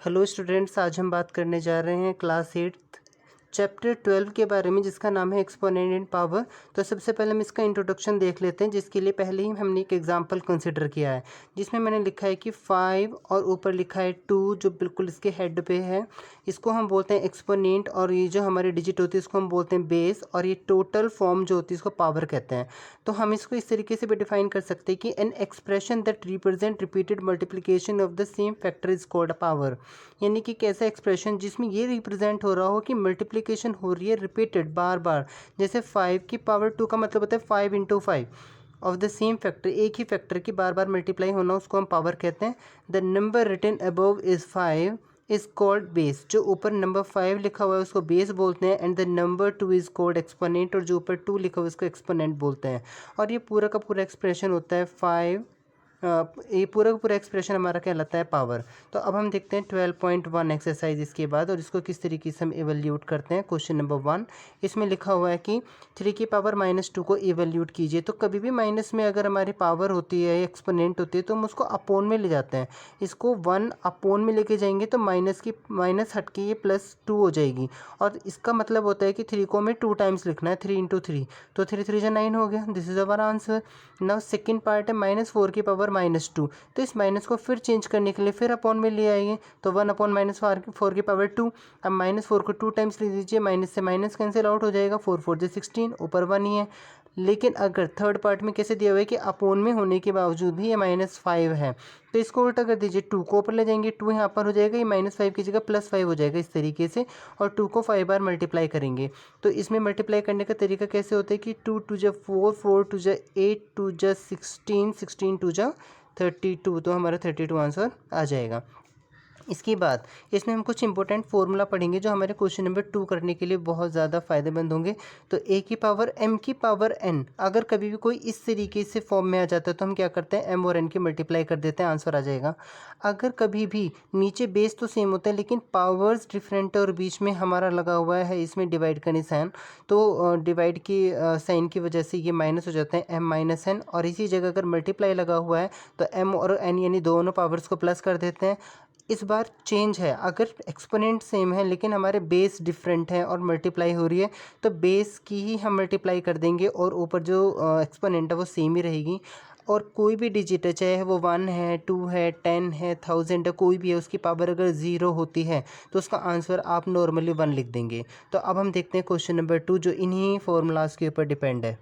Hello students, आज हम बात करने जा रहे हैं क्लास 8 चैप्टर 12 के बारे में, जिसका नाम है एक्सपोनेंट इन पावर। तो सबसे पहले हम इसका इंट्रोडक्शन देख लेते हैं, जिसके लिए पहले ही हमने एक एग्जांपल कंसिडर किया है, जिसमें मैंने लिखा है कि 5 और ऊपर लिखा है 2 जो बिल्कुल इसके हेड पे है। इसको हम बोलते हैं एक्सपोनेंट, और ये जो हमारी डिजिट होती है इसको हम बोलते हैं बेस, और ये टोटल फॉर्म जो होती है इसको पावर कहते हैं। तो हम इसको इस तरीके से भी डिफाइन कर सकते हैं कि an expression that represent repeated multiplication of the same factor is called power. यानी कि कैसा एक्सप्रेशन जिसमें ये रिप्रेजेंट हो रहा हो कि मल्टीप्लिकेशन हो रही है रिपीटेड बार बार। जैसे 5 की पावर 2 का मतलब होता है 5 into 5 of the same factor, एक ही फैक्टर की बार बार मल्टीप्लाई होना, उसको हम पावर कहते हैं। The number written above is 5 is called base. जो ऊपर नंबर 5 लिखा हुआ है उसको बेस बोलते हैं। And the number 2 is called exponent, और जो ऊपर 2 लिखा हुआ है उसको एक्सपोनेंट बोलते हैं। और ये पूरा का पूरा एक्सप्रेशन होता है 5, ये पूरा का पूरा एक्सप्रेशन हमारा कहलाता है पावर। तो अब हम देखते हैं 12.1 एक्सरसाइज इसके बाद, और इसको किस तरीके से हम इवैल्यूएट करते हैं। क्वेश्चन नंबर 1, इसमें लिखा हुआ है कि 3 की पावर -2 को इवैल्यूएट कीजिए। तो कभी भी माइनस में अगर हमारी पावर होती है, एक्सपोनेंट होती है, तो हम उसको अपोन में ले जाते हैं। इसको 1 अपोन में लेके जाएंगे तो माइनस हट के ये +2 हो जाएगी। और इसका मतलब होता है कि 3 को हमें 2 टाइम्स लिखना है, 3 इंटू 3, तो 3 3 जा 9 हो गया। This is our answer. Now second part है -4 की पावर -2। तो इस माइनस को फिर चेंज करने के लिए फिर अपॉन में ले आएंगे, तो 1 अपॉन -4 की पावर 2। अब -4 को 2 टाइम्स ले लीजिए, माइनस से माइनस कैंसिल आउट हो जाएगा, 4 4 जो 16, ऊपर 1 ही है। लेकिन अगर थर्ड पार्ट में कैसे दिया हुआ है कि अपोन में होने के बावजूद भी ये -5 है, तो इसको उल्टा कर दीजिए, 2 को ऊपर ले जाएंगे, 2 यहाँ पर हो जाएगा, ये -5 की जगह +5 हो जाएगा इस तरीके से। और 2 को 5 बार मल्टीप्लाई करेंगे। तो इसमें मल्टीप्लाई करने का तरीका कैसे होता है कि 2 2 जा 4, 4 2 जा 8, 2 जा 16, 16 2 जा 32, तो हमारा 32 आंसर आ जाएगा। इसके बाद इसमें हम कुछ इंपॉर्टेंट फॉर्मूला पढ़ेंगे जो हमारे क्वेश्चन नंबर 2 करने के लिए बहुत ज़्यादा फायदेमंद होंगे। तो a की पावर m की पावर n, अगर कभी भी कोई इस तरीके से फॉर्म में आ जाता है तो हम क्या करते हैं, m और n की मल्टीप्लाई कर देते हैं, आंसर आ जाएगा। अगर कभी भी नीचे बेस तो सेम होता है लेकिन पावर्स डिफरेंट है और बीच में हमारा लगा हुआ है इसमें डिवाइड का निशान, तो डिवाइड की साइन की वजह से ये माइनस हो जाता है m-n, और इसी जगह अगर मल्टीप्लाई लगा हुआ है तो m और n यानी दोनों पावर्स को प्लस कर देते हैं। इस बार चेंज है, अगर एक्सपोनेंट सेम है लेकिन हमारे बेस डिफरेंट है और मल्टीप्लाई हो रही है, तो बेस की ही हम मल्टीप्लाई कर देंगे और ऊपर जो एक्सपोनेंट है वो सेम ही रहेगी। और कोई भी डिजिट है, चाहे वो 1 है, 2 है, 10 है, 1000 है, कोई भी है, उसकी पावर अगर 0 होती है तो उसका आंसर आप नॉर्मली 1 लिख देंगे। तो अब हम देखते हैं क्वेश्चन नंबर 2, जो इन्हीं फॉर्मूलाज के ऊपर डिपेंड है।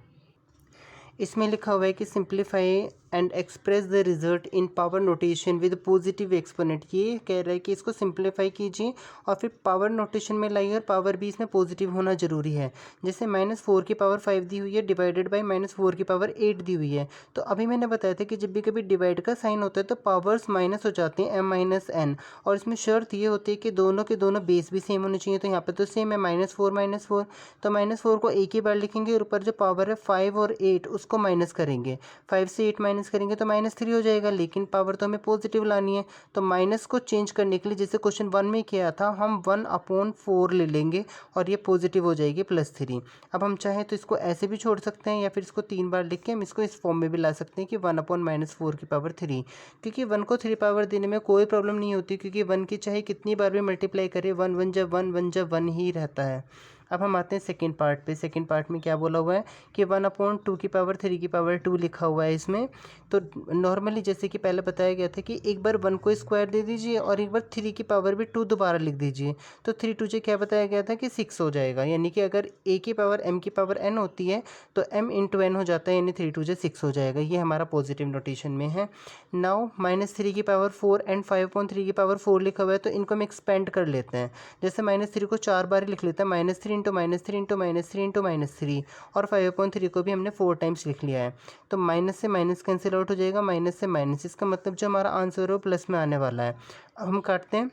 इसमें लिखा हुआ है कि simplify and express the result in power notation with positive exponent. ये कह रहा है कि इसको सिंप्लीफाई कीजिए और फिर पावर नोटेशन में लाइए, और पावर भी इसमें पॉजिटिव होना जरूरी है। जैसे -4 की पावर 5 दी हुई है डिवाइडेड बाय -4 की पावर 8 दी हुई है। तो अभी मैंने बताया था कि जब भी कभी डिवाइड का साइन होता है तो पावर्स माइनस हो जाती हैं, m-n, और इसमें शर्त ये होती है कि दोनों के दोनों बेस भी सेम होने चाहिए। तो यहाँ पर तो सेम है, -4, तो -4 को एक ही बार लिखेंगे, और ऊपर जो पावर है 5 और 8 उसको माइनस करेंगे, 5 से 8 माइनस करेंगे तो -3 हो जाएगा, लेकिन पावर तो हमें पॉजिटिव लानी है। तो माइनस को चेंज करने के लिए जैसे क्वेश्चन 1 में किया था, हम 1/4 ले लेंगे और ये पॉजिटिव हो जाएगी +3। अब हम चाहें तो इसको ऐसे भी छोड़ सकते हैं, या फिर इसको 3 बार लिख के हम इसको इस फॉर्म में भी ला सकते हैं कि 1/-4 की पावर 3, क्योंकि 1 को 3 पावर देने में कोई प्रॉब्लम नहीं होती, क्योंकि 1 की चाहे कितनी बार भी मल्टीप्लाई करें, 1 1 जब 1 1 जब 1 ही रहता है। अब हम आते हैं सेकंड पार्ट पे। सेकंड पार्ट में क्या बोला हुआ है कि 1/2 की पावर 3 की पावर 2 लिखा हुआ है इसमें। तो नॉर्मली जैसे कि पहले बताया गया था कि एक बार 1 को स्क्वायर दे दीजिए और एक बार 3 की पावर भी 2 दोबारा लिख दीजिए, तो 3 2 से क्या बताया गया था कि 6 हो जाएगा। यानी कि अगर a की पावर m की पावर n होती है तो m इंटू n हो जाता है, यानी 3 2 से 6 हो जाएगा। ये हमारा पॉजिटिव नोटेशन में है। नाउ -3 की पावर 4 एंड 5/3 की पावर 4 लिखा हुआ है, तो इनको हम एक्सपेंड कर लेते हैं। जैसे -3 को 4 बार लिख लेते हैं, -3 इंटू -3 इंटू -3 इंटू -3, और 5/3 को भी हमने 4 टाइम्स लिख लिया है। तो माइनस से माइनस कैंसिल आउट हो जाएगा, माइनस से माइनस, इसका मतलब जो हमारा आंसर है वो प्लस में आने वाला है। अब हम काटते हैं,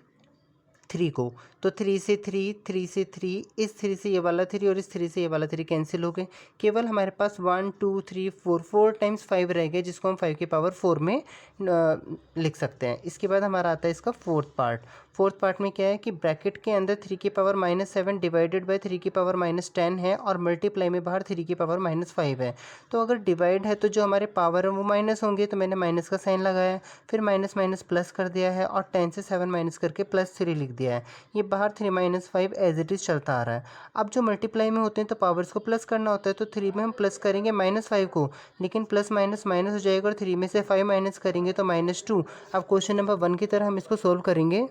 3 को, तो 3 से 3, 3 से 3, इस 3 से ये वाला 3 और इस 3 से ये वाला 3 कैंसिल हो गए। केवल हमारे पास 1 2 3 4 टाइम्स 5 रह गए, जिसको हम 5 की पावर 4 में लिख सकते हैं। इसके बाद हमारा आता है इसका फोर्थ पार्ट में क्या है कि ब्रैकेट के अंदर 3 की पावर -7 डिवाइडेड बाय 3 की पावर -10 है और मल्टीप्लाई में बाहर 3 की पावर -5 है। तो अगर डिवाइड है तो जो हमारे पावर है वो माइनस होंगे, तो मैंने माइनस का साइन लगाया, फिर माइनस माइनस प्लस कर दिया है और 10 से 7 माइनस करके +3 लिख दिया है। ये बाहर 3 - 5 एज इट इज़ चलता आ रहा है। अब जो मल्टीप्लाई में होते हैं तो पावर्स को प्लस करना होता है, तो 3 में हम प्लस करेंगे -5 को, लेकिन प्लस माइनस माइनस हो जाएगा और 3 में से 5 माइनस करेंगे तो -2। अब क्वेश्चन नंबर 1 की तरह हम इसको सोल्व करेंगे।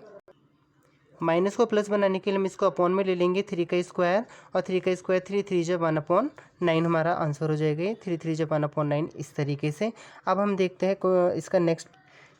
माइनस को प्लस बनाने के लिए हम इसको अपॉन में ले लेंगे 3 का स्क्वायर, और 3 का स्क्वायर 3 3 जब 1/9 हमारा आंसर हो जाएगा। 3 3 जब 1/9 इस तरीके से। अब हम देखते हैं इसका नेक्स्ट,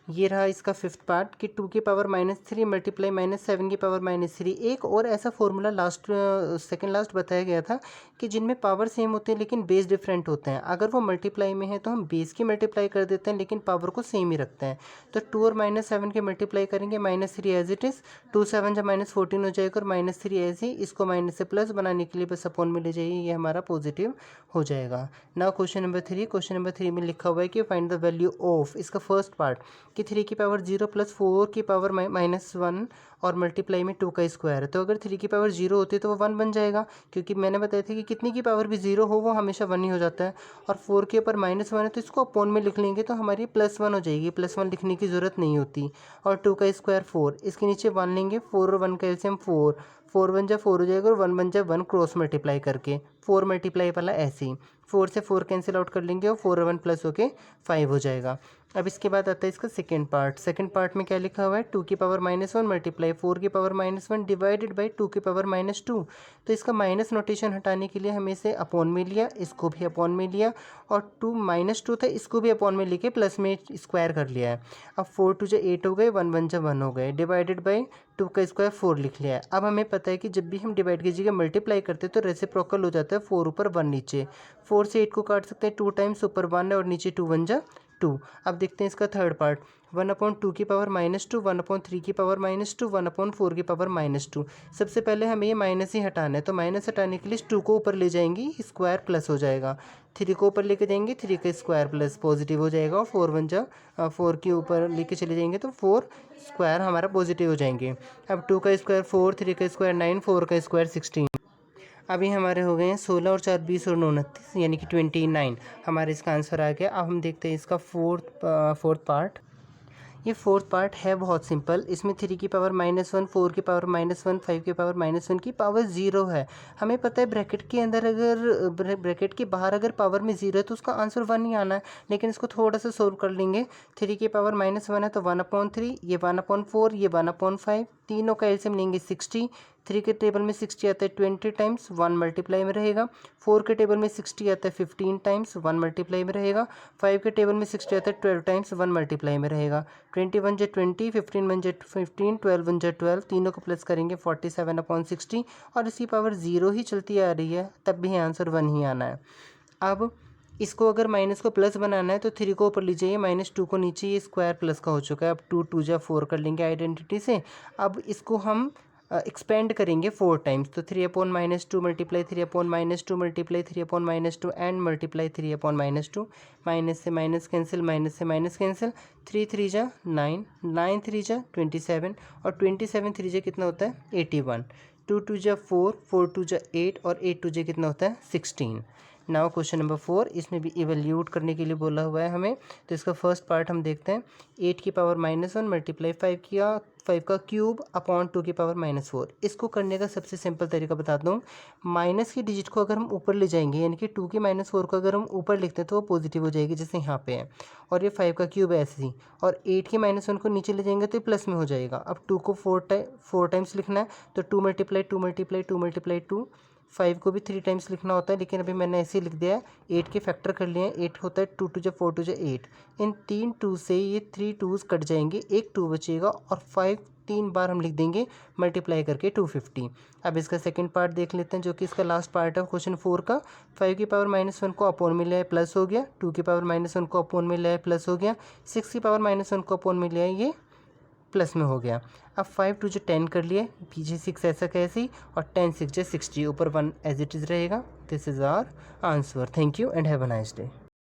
ये रहा इसका फिफ्थ पार्ट कि 2 की पावर -3 मल्टीप्लाई -7 की पावर -3। एक और ऐसा फॉर्मूला सेकंड लास्ट बताया गया था कि जिनमें पावर सेम होते हैं लेकिन बेस डिफरेंट होते हैं। अगर वो मल्टीप्लाई में है तो हम बेस की मल्टीप्लाई कर देते हैं लेकिन पावर को सेम ही रखते हैं। तो 2 और -7 के मल्टीप्लाई करेंगे, -3 एज इट इज़, 2 7 जब -14 हो जाएगा और -3 एज ही। इसको माइनस से प्लस बनाने के लिए बस अपॉन में ले जाइए, ये हमारा पॉजिटिव हो जाएगा। नाउ क्वेश्चन नंबर 3 में लिखा हुआ है कि फाइंड द वैल्यू ऑफ, इसका फर्स्ट पार्ट कि 3 की पावर 0 प्लस 4 की पावर -1 और मल्टीप्लाई में 2 का स्क्वायर है। तो अगर 3 की पावर 0 होती है तो वो 1 बन जाएगा, क्योंकि मैंने बताया था कि कितनी की पावर भी 0 हो वो हमेशा 1 ही हो जाता है। और 4 के ऊपर -1 है तो इसको अपॉन में लिख लेंगे तो हमारी +1 हो जाएगी, +1 लिखने की ज़रूरत नहीं होती। और 2 का स्क्वायर 4, इसके नीचे 1 लेंगे, 4 और 1 का एलसीएम 4, 4 1 जा 4 हो जाएगा और 1 1 जा 1 क्रॉस मल्टीप्लाई करके 4 मल्टीप्लाई वाला ऐसे ही 4 से 4 कैंसिल आउट कर लेंगे और 4 और 1 प्लस होके 5 हो जाएगा। अब इसके बाद आता है इसका सेकंड पार्ट में क्या लिखा हुआ है, 2 की पावर -1 मल्टीप्लाई 4 की पावर -1 डिवाइडेड बाई 2 की पावर -2। तो इसका माइनस नोटेशन हटाने के लिए हमें इसे अपॉन में लिया, इसको भी अपॉन में लिया, और 2 -2 था इसको भी अपॉन में लेके प्लस में स्क्वायर कर लिया है। अब 4 2 जा 8 हो गए, 1 1 जा 1 हो गए, डिवाइडेड बाई 2 का स्क्वायर 4 लिख लिया है। अब हमें पता है कि जब भी हम डिवाइड की जगह मल्टीप्लाई करते हैं तो रेसिप्रोकल हो जाता है, 4 ऊपर 1 नीचे। 4 से 8 को काट सकते हैं 2 टाइम्स, ऊपर 1 है और नीचे 2 1 जा 2। अब देखते हैं इसका थर्ड पार्ट, 1/2 की पावर -2, 1/3 की पावर -2, 1/4 की पावर -2। सबसे पहले हमें ये माइनस ही हटाना है, तो माइनस हटाने के लिए 2 को ऊपर ले जाएंगे, स्क्वायर प्लस हो जाएगा। 3 को ऊपर लेके जाएंगे, 3 का स्क्वायर प्लस पॉजिटिव हो जाएगा, और 4 1 जा 4 के ऊपर लेके चले जाएंगे तो 4 स्क्वायर हमारा पॉजिटिव हो जाएंगे। अब 2 का स्क्वायर 4, 3 का स्क्वायर 9, 4 का स्क्वायर 16। अभी हमारे हो गए हैं 16 और 4 20 और 9 29, यानी कि 29 हमारे इसका आंसर आ गया। अब हम देखते हैं इसका फोर्थ पार्ट। ये फोर्थ पार्ट है बहुत सिंपल। इसमें 3 की पावर -1, 4 की पावर -1, 5 की पावर -1 की पावर 0 है। हमें पता है ब्रैकेट के अंदर अगर ब्रैकेट के बाहर अगर पावर में 0 है तो उसका आंसर 1 ही आना है, लेकिन इसको थोड़ा सा सोल्व कर लेंगे। 3 की पावर -1 है तो 1/3, ये 1/4, ये 1/5, तीनों का एलसीएम लेंगे 60। 3 के टेबल में 60 आता है 20 टाइम्स, 1 मल्टीप्लाई में रहेगा। 4 के टेबल में 60 आता है 15 टाइम्स, 1 मल्टीप्लाई में रहेगा। 5 के टेबल में 60 आता है 12 टाइम्स, 1 मल्टीप्लाई में रहेगा। 21 जा 20, 15 1 जा 15, 12 1 जा 12, तीनों को प्लस करेंगे 47/60, और इसकी पावर 0 ही चलती आ रही है, तब भी आंसर 1 ही आना है। अब इसको अगर माइनस को प्लस बनाना है तो 3 को ऊपर लीजिए, -2 को नीचे, ये स्क्वायर प्लस का हो चुका है। अब 2 2 जा 4 कर लेंगे आइडेंटिटी से। अब इसको हम एक्सपेंड करेंगे 4 टाइम्स, तो 3/-2 multiply 3/-2 multiply 3/-2 and multiply 3/-2। Minus से माइनस कैंसिल, माइनस से माइनस कैंसिल, 3 3 जा 9, 9 3 जा 27, और 27 3 जा कितना होता है 81। 2 2 जा 4, 4 2 जा 8, और 8 2 जा कितना होता है 16। नाउ क्वेश्चन नंबर 4, इसमें भी इवैल्यूएट करने के लिए बोला हुआ है हमें। तो इसका फर्स्ट पार्ट हम देखते हैं, 8 की पावर -1 मल्टीप्लाई 5 किया, 5 का क्यूब अपॉन 2 की पावर -4। इसको करने का सबसे सिंपल तरीका बताता हूँ। माइनस की डिजिट को अगर हम ऊपर ले जाएंगे, यानी कि 2 की -4 को अगर हम ऊपर लिखते हैं तो वो पॉजिटिव हो जाएगी, जैसे यहाँ पे है। और ये 5 का क्यूब ऐसे ही, और 8 की -1 को नीचे ले जाएंगे तो ये प्लस में हो जाएगा। अब 2 को 4 टाइम्स लिखना है, तो 2 मल्टीप्लाई 2 मल्टीप्लाई 2 मल्टीप्लाई 2। 5 को भी 3 टाइम्स लिखना होता है, लेकिन अभी मैंने ऐसे ही लिख दिया है। 8 के फैक्टर कर लिए हैं, 8 होता है 2 2 जा 4 2 जा 8। इन 3 2 से ये 3 2s कट जाएंगे, एक 2 बचेगा, और 5 3 बार हम लिख देंगे मल्टीप्लाई करके 250। अब इसका सेकंड पार्ट देख लेते हैं, जो कि इसका लास्ट पार्ट है क्वेश्चन 4 का। 5 की पावर -1 को अपॉन में लिया है, प्लस हो गया। 2 की पावर -1 को अपॉन में लिया है, प्लस हो गया। 6 की पावर -1 को अपॉन में लिया है, ये प्लस में हो गया। अब 5 टू जो 10 कर लिए, पीछे 6 ऐसा कैसे ही, और 10 6 जो 60, ऊपर 1 एज इट इज़ रहेगा। This is our answer. Thank you and have a nice day.